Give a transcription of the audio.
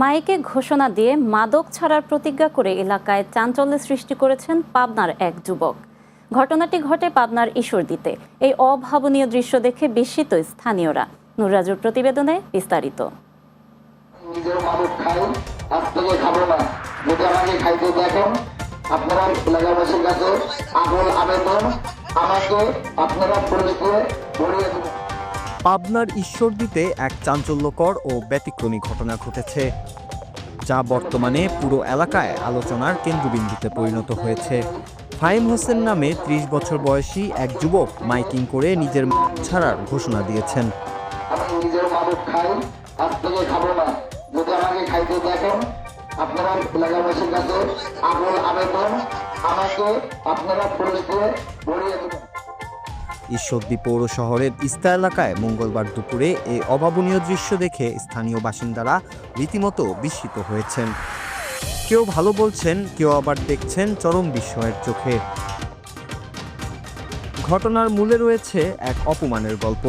মাইকে ঘোষণা দিয়ে মাদক ছাড়ার প্রতিজ্ঞা করে এলাকায় চাঞ্চল্যের সৃষ্টি করেছেন পাবনার এক যুবক। ঘটনাটি ঘটে পাবনার ঈশ্বরদীতে। এই অভাবনীয় দৃশ্য দেখে বিস্মিত স্থানীয়রা। নুররাজুর প্রতিবেদনে বিস্তারিত। নিজের মাদক খাই, আজ থেকে খাবো না। যদি আমাকে খাইতে দেখেন, আপনারা এলাকাবাসীর কাছে আকুল আবেদন, আমাকে আপনারা পুলিশকে ধরিয়ে দেবেন। পাবনার ঈশ্বরদীতে এক চাঞ্চল্যকর ও ব্যতিক্রমী ঘটনা ঘটেছে, যা বর্তমানে পুরো এলাকায় আলোচনার কেন্দ্রবিন্দুতে পরিণত হয়েছে। ফাহিম হোসেন নামে ৩০ বছর বয়সী এক যুবক মাইকিং করে নিজের ছাড়ার ঘোষণা দিয়েছেন। আমি নিজের মাদক খাই, আজ থেকে খাবো না। যদি আমাকে খাইতে দেখেন, আপনারা এলাকাবাসীর কাছে আকুল আবেদন, আমাকে আপনারা পুলিশকে ধরিয়ে দেবেন। ঈশ্বরদী পৌর শহরের ইস্তা এলাকায় মঙ্গলবার দুপুরে এই অভাবনীয় দৃশ্য দেখে স্থানীয় বাসিন্দারা রীতিমতো বিস্মিত হয়েছেন। কেউ ভালো বলছেন, কেউ আবার দেখছেন চরম বিস্ময়ের চোখে। ঘটনার মূলে রয়েছে এক অপমানের গল্প।